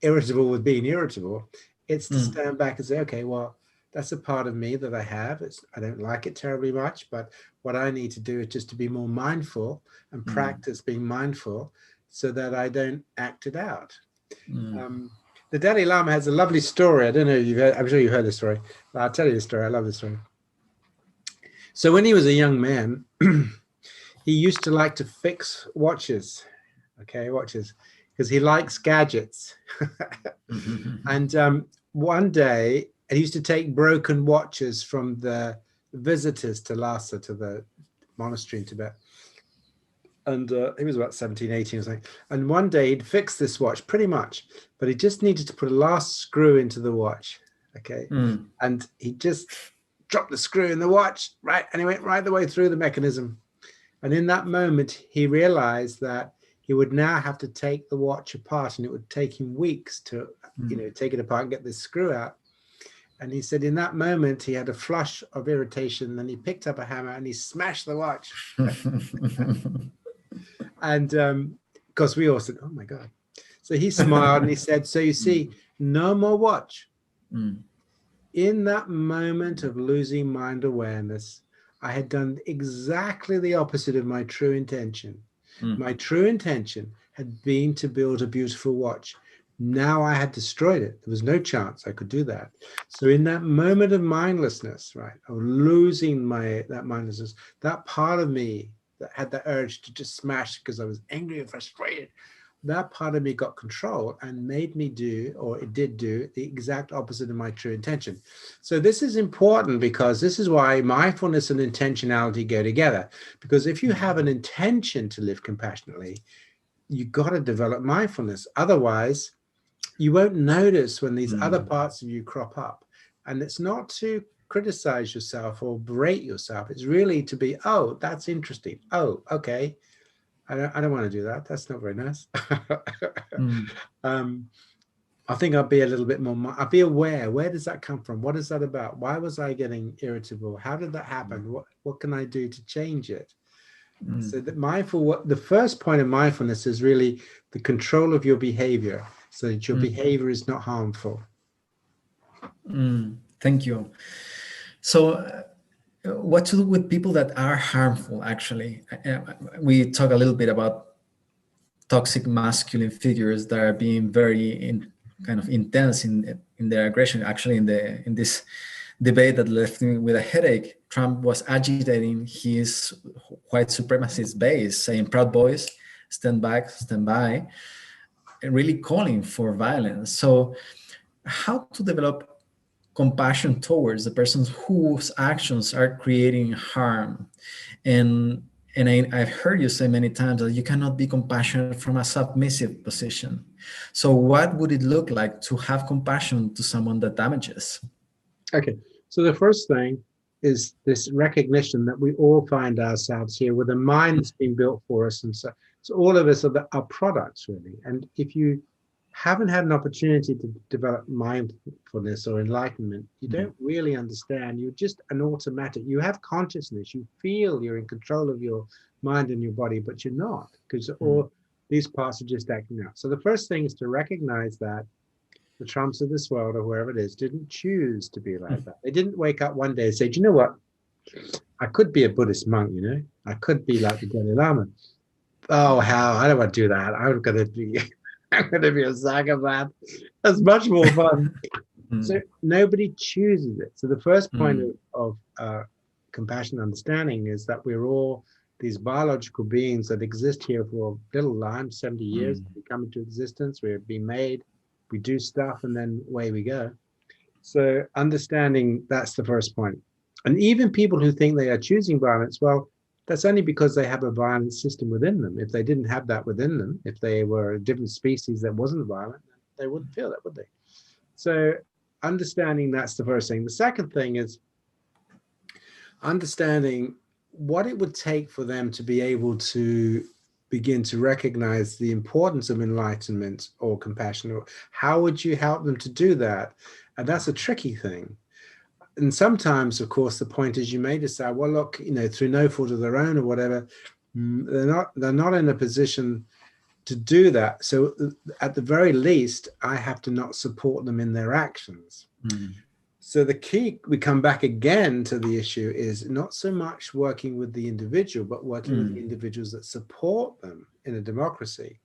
irritable with being irritable. It's to stand back and say, okay, well, that's a part of me that I have. I don't like it terribly much, but what I need to do is just to be more mindful and practice being mindful so that I don't act it out. The Dalai Lama has a lovely story. I don't know if you've heard, I'm sure you've heard this story. But I'll tell you the story. I love this story. So when he was a young man, he used to like to fix watches, because he likes gadgets. And one day, he used to take broken watches from the visitors to Lhasa, to the monastery in Tibet. And he was about 17, 18 or something. And one day he'd fixed this watch pretty much, but he just needed to put a last screw into the watch. Okay. And he just dropped the screw in the watch, right? And he went right the way through the mechanism. And in that moment, he realized that he would now have to take the watch apart, and it would take him weeks to, you know, take it apart and get this screw out. And he said in that moment, he had a flush of irritation, and he picked up a hammer and he smashed the watch. And because we all said, oh my God. So he smiled and he said, so you see, no more watch. In that moment of losing mind awareness, I had done exactly the opposite of my true intention. My true intention had been to build a beautiful watch. Now I had destroyed it. There was no chance I could do that. So in that moment of mindlessness, right, of losing that mindlessness, that part of me that had the urge to just smash because I was angry and frustrated, that part of me got control and made me do, or it did do, the exact opposite of my true intention. So this is important, because this is why mindfulness and intentionality go together. Because if you have an intention to live compassionately, you've got to develop mindfulness. Otherwise, you won't notice when these other parts of you crop up. And it's not to criticize yourself or berate yourself. It's really to be, oh, that's interesting. Oh, okay. I don't want to do that. That's not very nice. I think I'll be a little bit more, I'll be aware. Where does that come from? What is that about? Why was I getting irritable? How did that happen? What can I do to change it? So that the first point of mindfulness is really the control of your behavior, so that your behavior is not harmful. Thank you. So what to do with people that are harmful, actually? We talk a little bit about toxic masculine figures that are being very kind of intense in their aggression. Actually, in this debate that left me with a headache, Trump was agitating his white supremacist base, saying, "Proud Boys, stand back, stand by," and really calling for violence. So how to develop compassion towards the persons whose actions are creating harm? And I've heard you say many times that you cannot be compassionate from a submissive position. So what would it look like to have compassion to someone that damages? Okay, so the first thing is this recognition that we all find ourselves here with a mind that's been built for us. And so all of us are products, really. And if you haven't had an opportunity to develop mindfulness or enlightenment, you don't really understand. You're just an automatic. You have consciousness. You feel you're in control of your mind and your body, but you're not, because all these parts are just acting out. So the first thing is to recognize that the Trumps of this world, or whoever it is, didn't choose to be like that. They didn't wake up one day and say, do you know what? I could be a Buddhist monk, you know? I could be like the Dalai Lama. Oh, how? I don't want to do that. I'm going to be I'm going to be a psychopath. That's much more fun. So Mm, nobody chooses it. So the first point mm, of compassion understanding is that we're all these biological beings that exist here for a little time, 70 years. mm, We come into existence, we're being made, we do stuff, and then away we go. So understanding that's the first point. And even people who think they are choosing violence, well, that's only because they have a violent system within them. If they didn't have that within them, if they were a different species that wasn't violent, they wouldn't feel that, would they? So understanding that's the first thing. The second thing is understanding what it would take for them to be able to begin to recognize the importance of enlightenment or compassion, or how would you help them to do that? And that's a tricky thing. And sometimes, of course, the point is you may decide, well, look, you know, through no fault of their own or whatever, they're not in a position to do that. So at the very least, I have to not support them in their actions. mm, So the key, we come back again to the issue, is not so much working with the individual, but working with the mm, individuals that support them in a democracy.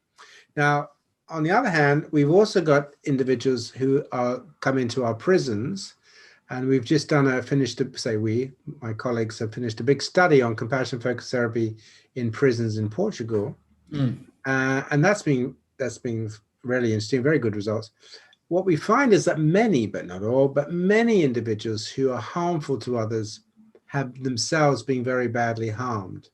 Now, on the other hand, we've also got individuals who are come into our prisons, and we've just my colleagues have finished a big study on compassion focused therapy in prisons in Portugal, mm, and that's been really interesting, very good results. What we find is that many, but not all, but many individuals who are harmful to others have themselves been very badly harmed.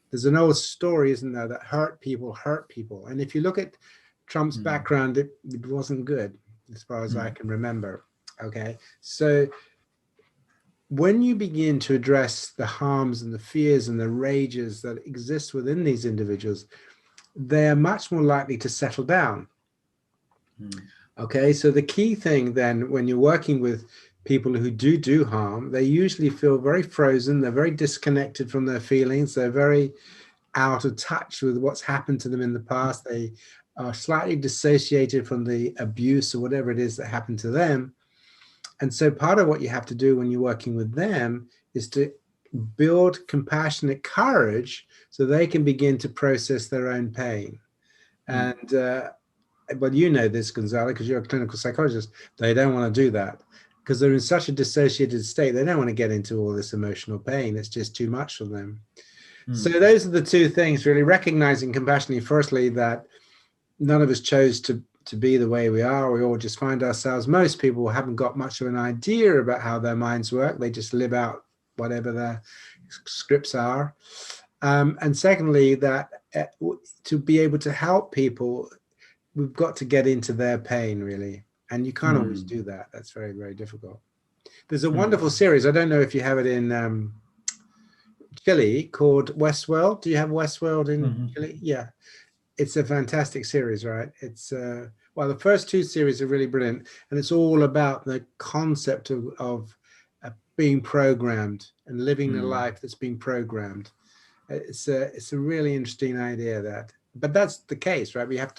There's an old story, isn't there, that hurt people hurt people. And if you look at Trump's mm, background, it wasn't good, as far as I mm, can remember. Okay, so when you begin to address the harms and the fears and the rages that exist within these individuals, they're much more likely to settle down. mm, Okay, so the key thing then, when you're working with people who do harm, they usually feel very frozen, they're very disconnected from their feelings, they're very out of touch with what's happened to them in the past, they are slightly dissociated from the abuse or whatever it is that happened to them. And so part of what you have to do when you're working with them is to build compassionate courage so they can begin to process their own pain. mm, And well, you know this, Gonzalo, because you're a clinical psychologist. They don't want to do that because they're in such a dissociated state. They don't want to get into all this emotional pain. It's just too much for them. So mm, those are the two things, really, recognizing compassionately, firstly, that none of us chose to be the way we are. We all just find ourselves, most people haven't got much of an idea about how their minds work. They just live out whatever their scripts are. And secondly, that to be able to help people, we've got to get into their pain, really. And you can't always mm, do that. That's very, very difficult. There's a mm, wonderful series. I don't know if you have it in Chile called Westworld. Do you have Westworld in mhm, Chile? Yeah. It's a fantastic series, right? It's well, the first two series are really brilliant, and it's all about the concept of being programmed and living a mm, life that's been programmed. It's a really interesting idea, that, but that's the case, right? We have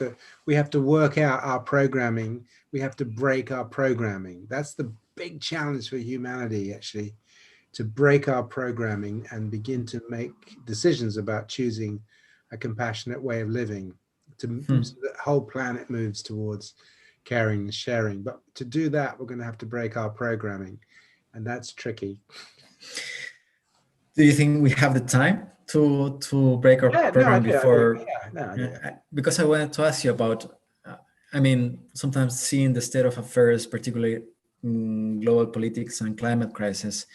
to work out our programming. We have to break our programming. That's the big challenge for humanity, actually, to break our programming and begin to make decisions about choosing a compassionate way of living, mm. so the whole planet moves towards caring and sharing. But to do that, we're going to have to break our programming, and that's tricky. Do you think we have the time to break our Yeah, no, I program do. I do. before? Yeah, no, I do. Because I wanted to ask you about. I mean, sometimes seeing the state of affairs, particularly in global politics and climate crisis,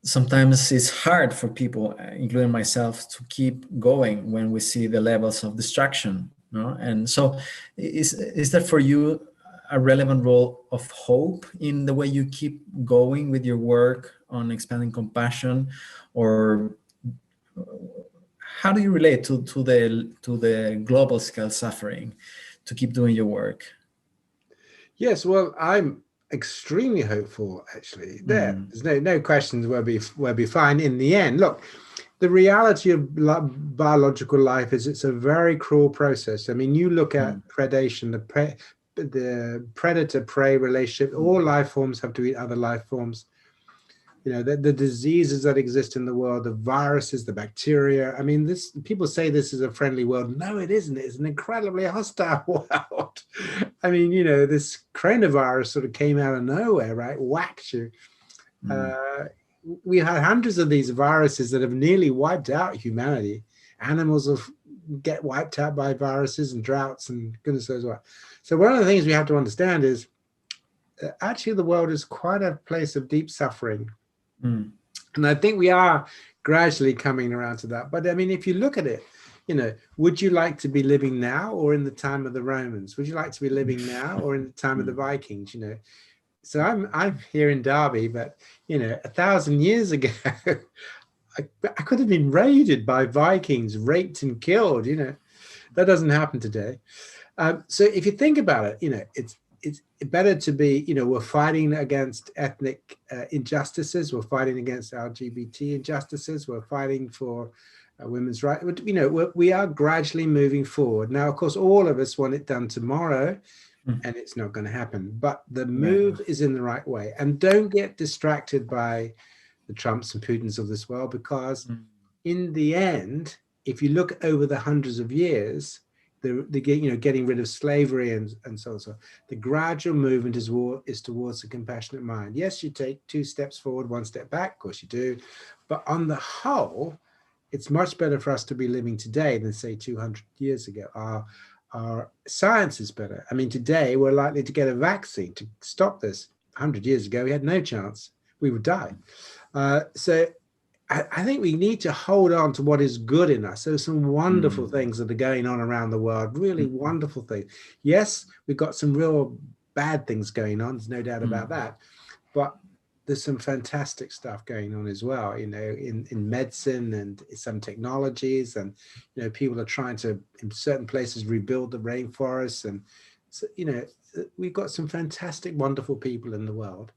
sometimes it's hard for people, including myself, to keep going when we see the levels of destruction. No? And so, is that for you a relevant role of hope in the way you keep going with your work on expanding compassion, or how do you relate to the global scale suffering to keep doing your work? Yes, well, I'm extremely hopeful. Actually, Mm, there's no questions. We'll be fine in the end. Look, the reality of biological life is it's a very cruel process. I mean, you look at mm, predation, the predator-prey relationship. mm, All life forms have to eat other life forms. the diseases that exist in the world, the viruses, the bacteria. I mean, people say this is a friendly world. No, it isn't. It's an incredibly hostile world. I mean, this coronavirus sort of came out of nowhere, right? Whacked you. We had hundreds of these viruses that have nearly wiped out humanity. Animals get wiped out by viruses and droughts and goodness knows what. So one of the things we have to understand is actually the world is quite a place of deep suffering. And I think we are gradually coming around to that. But I mean, if you look at it, would you like to be living now or in the time of the Romans? Would you like to be living now or in the time of the Vikings? So I'm here in Derby, but 1,000 years ago, I could have been raided by Vikings, raped and killed. That doesn't happen today. So if you think about it, it's better to be, we're fighting against ethnic injustices, we're fighting against LGBT injustices, we're fighting for women's rights. We are gradually moving forward. Now, of course, all of us want it done tomorrow, and it's not going to happen. But the move is in the right way. And don't get distracted by the Trumps and Putins of this world, because in the end, if you look over the hundreds of years, getting rid of slavery and so on. So the gradual movement is towards a compassionate mind. Yes, you take 2 steps forward, 1 step back, of course you do. But on the whole, it's much better for us to be living today than say 200 years ago. Our science is better. I mean, today we're likely to get a vaccine to stop this. 100 years ago, we had no chance. We would die. So I think we need to hold on to what is good in us. There's some wonderful things that are going on around the world, really wonderful things. Yes, we've got some real bad things going on. There's no doubt about that. But there's some fantastic stuff going on as well, in medicine and some technologies. And, people are trying to, in certain places, rebuild the rainforests. And, so, we've got some fantastic, wonderful people in the world.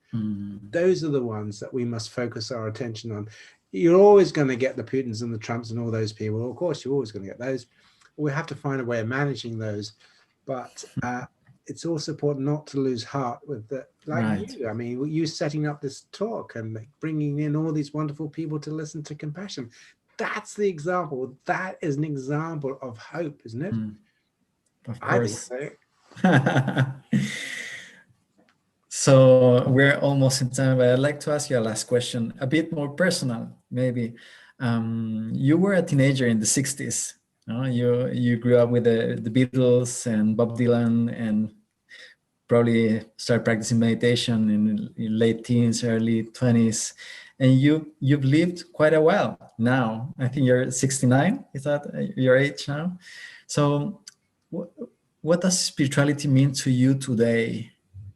Those are the ones that we must focus our attention on. You're always going to get the Putins and the Trumps and all those people. Of course, you're always going to get those. We have to find a way of managing those. But it's also important not to lose heart with you. I mean, you setting up this talk and bringing in all these wonderful people to listen to Compassion. That's the example. That is an example of hope, isn't it? Of course. I think so. So we're almost in time, but I'd like to ask you a last question, a bit more personal, maybe. You were a teenager in the 60s. You grew up with the Beatles and Bob Dylan, and probably started practicing meditation in late teens, early 20s. And you've lived quite a while now. I think you're 69. Is that your age now? So what does spirituality mean to you today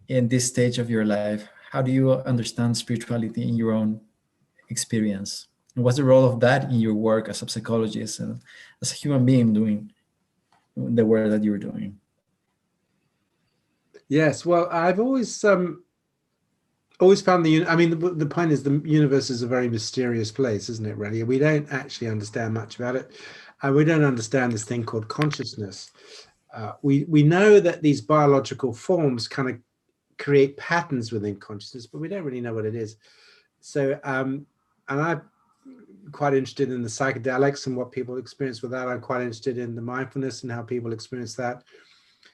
in this stage of your life? How do you understand spirituality in your own experience? And what's the role of that in your work as a psychologist and as a human being doing the work that you're doing? Yes, well, I've always found the point is the universe is a very mysterious place, isn't it, really? We don't actually understand much about it. We don't understand this thing called consciousness. We know that these biological forms kind of create patterns within consciousness, but we don't really know what it is. So, and I'm quite interested in the psychedelics and what people experience with that. I'm quite interested in the mindfulness and how people experience that.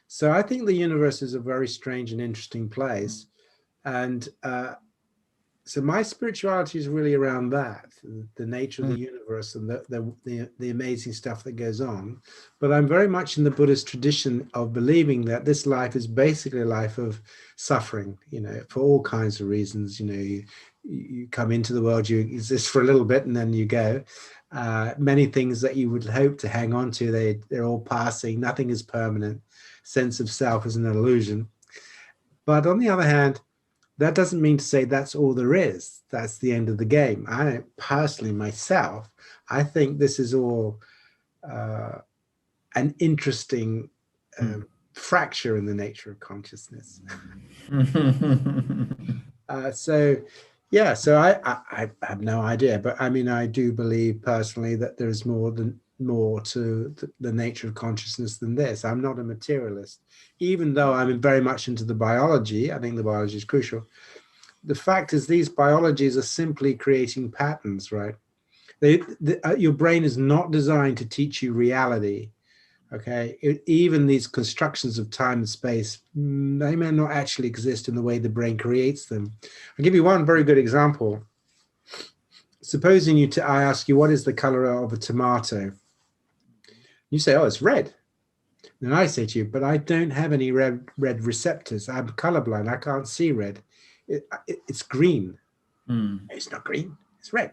So I think the universe is a very strange and interesting place. And so my spirituality is really around that, the nature of the universe and the amazing stuff that goes on. But I'm very much in the Buddhist tradition of believing that this life is basically a life of suffering, for all kinds of reasons. You come into the world, you exist for a little bit, and then you go. Many things that you would hope to hang on to, they're all passing. Nothing is permanent. Sense of self is an illusion. But on the other hand, that doesn't mean to say that's all there is. That's the end of the game. I don't personally myself, I think this is all an interesting fracture in the nature of consciousness. So I have no idea, but I mean, I do believe personally that there's more to the nature of consciousness than this. I'm not a materialist, even though I'm very much into the biology. I think the biology is crucial. the fact is these biologies are simply creating patterns, right? Your brain is not designed to teach you reality. Okay, even these constructions of time and space, they may not actually exist in the way the brain creates them. I'll give you one very good example. Supposing I ask you, what is the color of a tomato? You say, oh, it's red. Then I say to you, but I don't have any red receptors. I'm colorblind. I can't see red. It's green. It's not green. It's red.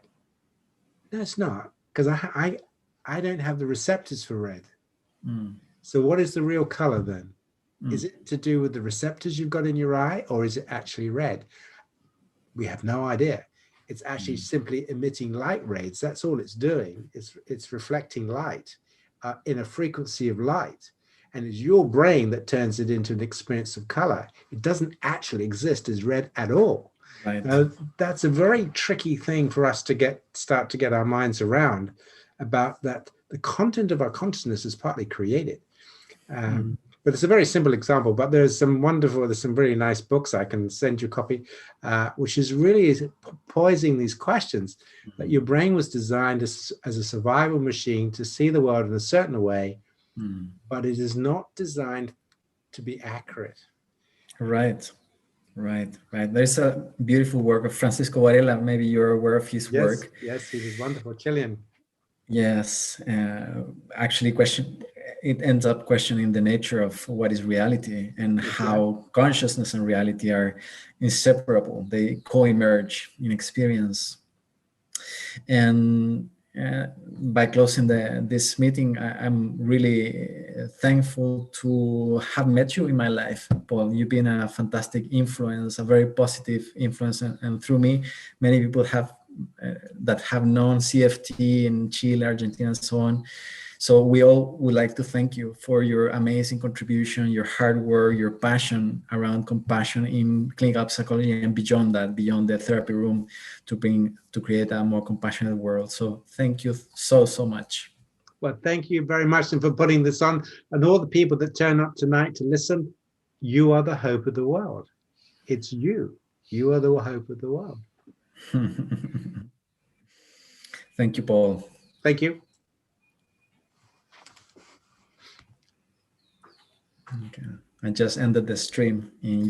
No, it's not, because I don't have the receptors for red. So what is the real color then? Is it to do with the receptors you've got in your eye, or is it actually red? We have no idea. It's actually simply emitting light rays. That's all it's doing. It's reflecting light in a frequency of light. And it's your brain that turns it into an experience of color. It doesn't actually exist as red at all. Right. That's a very tricky thing for us to start to get our minds around, about that the content of our consciousness is partly created. But it's a very simple example, but there's some really nice books. I can send you a copy, which is really poising these questions, that your brain was designed as a survival machine to see the world in a certain way, but it is not designed to be accurate. Right. There's a beautiful work of Francisco Varela. Maybe you're aware of his work. Yes, he was wonderful, Chilean. Yes, actually, it ends up questioning the nature of what is reality and how consciousness and reality are inseparable. They co-emerge in experience. And by closing this meeting, I'm really thankful to have met you in my life, Paul. You've been a fantastic influence, a very positive influence, and through me, many people that have known CFT in Chile, Argentina, and so on. So we all would like to thank you for your amazing contribution, your hard work, your passion around compassion in clinical psychology and beyond that, beyond the therapy room, to create a more compassionate world. So thank you so much. Well, thank you very much for putting this on, and all the people that turn up tonight to listen. You are the hope of the world. It's you. You are the hope of the world. Thank you, Paul. Thank you. Okay. I just ended the stream in